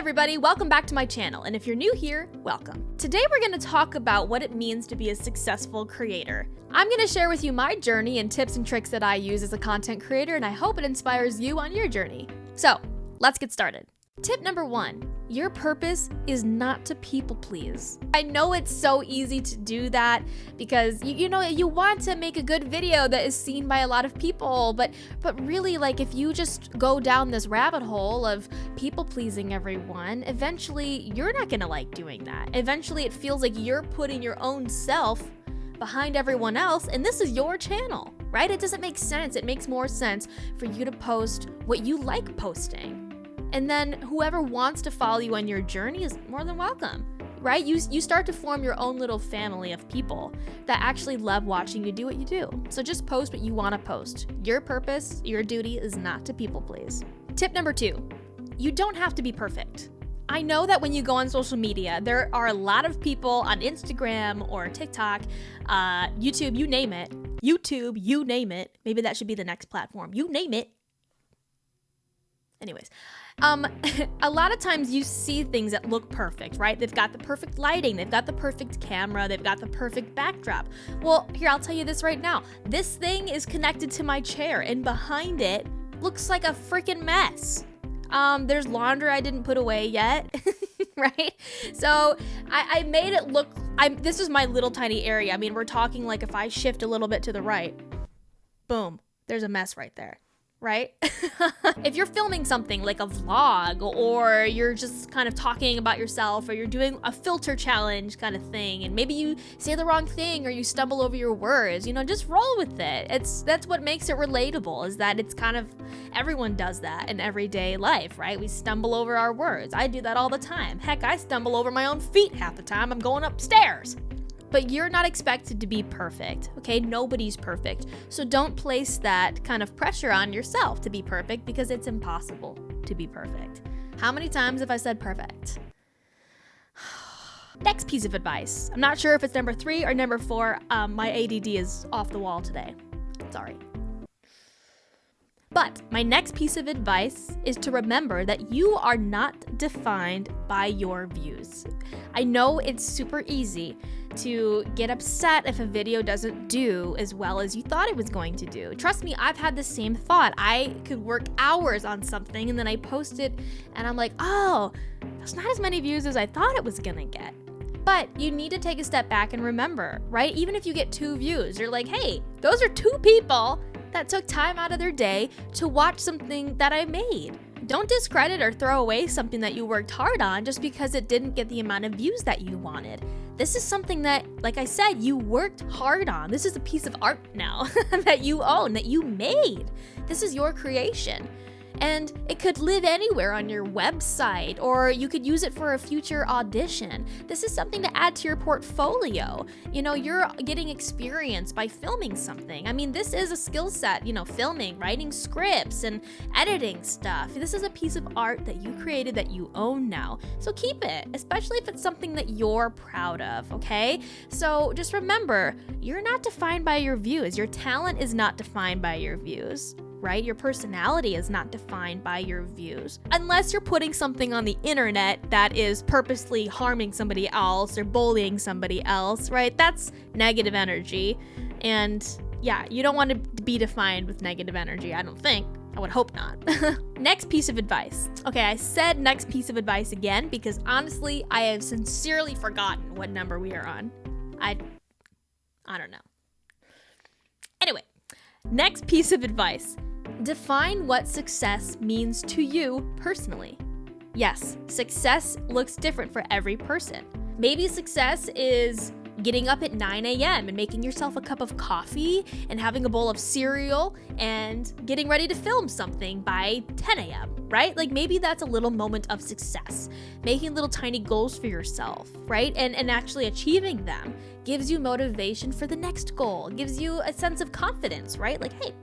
everybody, welcome back to my channel, and if you're new here, welcome. Today we're going to talk about what it means to be a successful creator. I'm going to share with you my journey and tips and tricks that I use as a content creator, and I hope it inspires you on your journey. So, let's get started. Tip number 1, your purpose is not to people please. I know it's so easy to do that because you want to make a good video that is seen by a lot of people, but really, like, if you just go down this rabbit hole of people pleasing everyone, eventually you're not gonna like doing that. Eventually it feels like you're putting your own self behind everyone else, and this is your channel, right? It doesn't make sense. It makes more sense for you to post what you like posting. And then whoever wants to follow you on your journey is more than welcome, right? You start to form your own little family of people that actually love watching you do what you do. So just post what you want to post. Your purpose, your duty is not to people please. Tip number 2, you don't have to be perfect. I know that when you go on social media, there are a lot of people on Instagram or TikTok, YouTube, you name it. YouTube, you name it. Maybe that should be the next platform. You name it. Anyways, a lot of times you see things that look perfect, right? They've got the perfect lighting, they've got the perfect camera, they've got the perfect backdrop. Well, here, I'll tell you this right now. This thing is connected to my chair, and behind it looks like a freaking mess. There's laundry I didn't put away yet, right? So I made it look, this is my little tiny area. I mean, we're talking like if I shift a little bit to the right, boom, there's a mess right there. Right? If you're filming something like a vlog, or you're just kind of talking about yourself, or you're doing a filter challenge kind of thing, and maybe you say the wrong thing or you stumble over your words, just roll with it. That's what makes it relatable, is that it's kind of, everyone does that in everyday life, right? We stumble over our words. I do that all the time. Heck, I stumble over my own feet half the time I'm going upstairs. But you're not expected to be perfect, okay? Nobody's perfect. So don't place that kind of pressure on yourself to be perfect, because it's impossible to be perfect. How many times have I said perfect? Next piece of advice. I'm not sure if it's number 3 or number 4. My ADD is off the wall today. Sorry. But my next piece of advice is to remember that you are not defined by your views. I know it's super easy to get upset if a video doesn't do as well as you thought it was going to do. Trust me, I've had the same thought. I could work hours on something and then I post it and I'm like, oh, that's not as many views as I thought it was gonna get. But you need to take a step back and remember, right? Even if you get 2 views, you're like, hey, those are 2 people that took time out of their day to watch something that I made. Don't discredit or throw away something that you worked hard on just because it didn't get the amount of views that you wanted. This is something that, like I said, you worked hard on. This is a piece of art now that you own, that you made. This is your creation. And it could live anywhere on your website, or you could use it for a future audition. This is something to add to your portfolio. You're getting experience by filming something. I mean, this is a skill set, filming, writing scripts, and editing stuff. This is a piece of art that you created that you own now. So keep it, especially if it's something that you're proud of, okay? So just remember, you're not defined by your views. Your talent is not defined by your views. Right? Your personality is not defined by your views. Unless you're putting something on the internet that is purposely harming somebody else or bullying somebody else, right? That's negative energy. And yeah, you don't want to be defined with negative energy, I don't think. I would hope not. Next piece of advice. Okay, I said next piece of advice again because honestly, I have sincerely forgotten what number we are on. I don't know. Anyway, next piece of advice. Define what success means to you personally. Yes, success looks different for every person. Maybe success is getting up at 9 a.m. and making yourself a cup of coffee and having a bowl of cereal and getting ready to film something by 10 a.m., right? Like maybe that's a little moment of success. Making little tiny goals for yourself, right? And actually achieving them gives you motivation for the next goal, gives you a sense of confidence, right? Like, hey,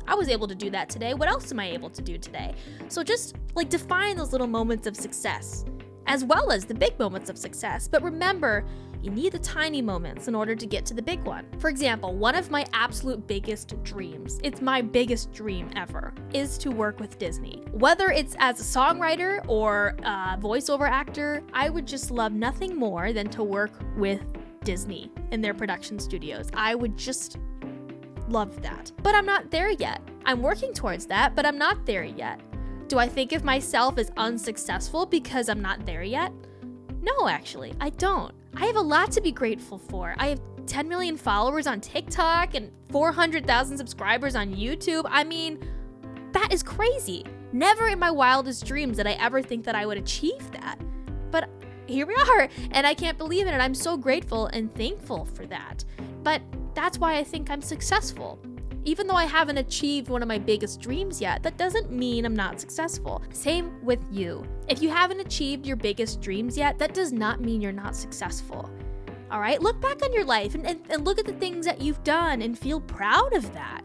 I was able to do that today. What else am I able to do today? So just like define those little moments of success as well as the big moments of success. But remember, You need the tiny moments in order to get to the big one. For example, one of my absolute biggest dreams, it's my biggest dream ever, is to work with Disney. Whether it's as a songwriter or a voiceover actor, I would just love nothing more than to work with Disney in their production studios. I would just love that. But I'm not there yet. I'm working towards that, but I'm not there yet. Do I think of myself as unsuccessful because I'm not there yet? No, actually, I don't. I have a lot to be grateful for. I have 10 million followers on TikTok and 400,000 subscribers on YouTube. I mean, that is crazy. Never in my wildest dreams did I ever think that I would achieve that. But here we are, and I can't believe it, and I'm so grateful and thankful for that. But that's why I think I'm successful. Even though I haven't achieved one of my biggest dreams yet, that doesn't mean I'm not successful. Same with you. If you haven't achieved your biggest dreams yet, that does not mean you're not successful. All right, look back on your life and look at the things that you've done and feel proud of that.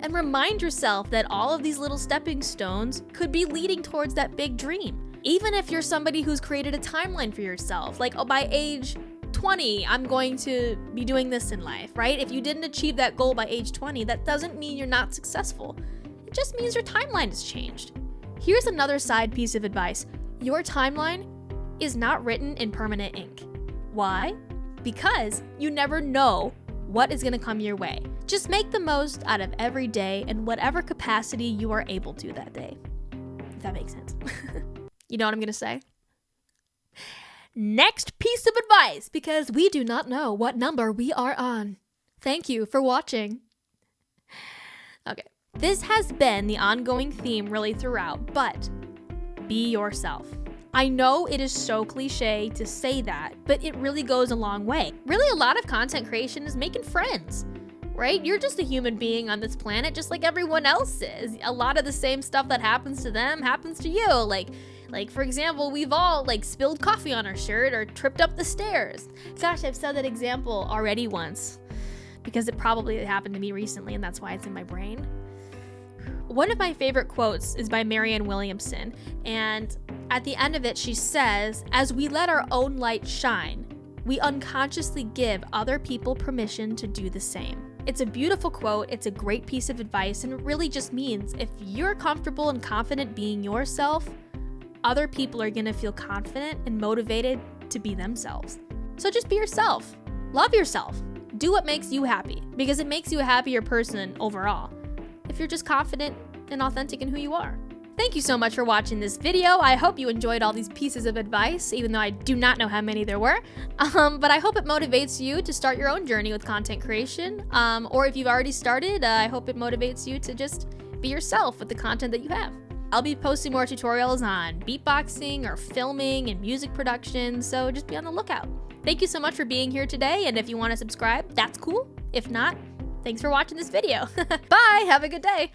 And remind yourself that all of these little stepping stones could be leading towards that big dream. Even if you're somebody who's created a timeline for yourself, like, oh, by age 20, I'm going to be doing this in life, right? If you didn't achieve that goal by age 20, that doesn't mean you're not successful. It just means your timeline has changed. Here's another side piece of advice. Your timeline is not written in permanent ink. Why? Because you never know what is going to come your way. Just make the most out of every day in whatever capacity you are able to that day. If that makes sense. You know what I'm going to say? Next piece of advice, because we do not know what number we are on. Thank you for watching. Okay, this has been the ongoing theme really throughout, but be yourself. I know it is so cliche to say that, but it really goes a long way. Really, a lot of content creation is making friends, right? You're just a human being on this planet just like everyone else is. A lot of the same stuff that happens to them happens to you. Like for example, we've all spilled coffee on our shirt or tripped up the stairs. Gosh, I've said that example already once because it probably happened to me recently and that's why it's in my brain. One of my favorite quotes is by Marianne Williamson, and at the end of it she says, "As we let our own light shine, we unconsciously give other people permission to do the same." It's a beautiful quote, it's a great piece of advice, and it really just means if you're comfortable and confident being yourself, other people are gonna feel confident and motivated to be themselves. So just be yourself. Love yourself. Do what makes you happy, because it makes you a happier person overall if you're just confident and authentic in who you are. Thank you so much for watching this video. I hope you enjoyed all these pieces of advice, even though I do not know how many there were. But I hope it motivates you to start your own journey with content creation. Or if you've already started, I hope it motivates you to just be yourself with the content that you have. I'll be posting more tutorials on beatboxing or filming and music production, so just be on the lookout. Thank you so much for being here today, and if you want to subscribe, that's cool. If not, thanks for watching this video. Bye, have a good day.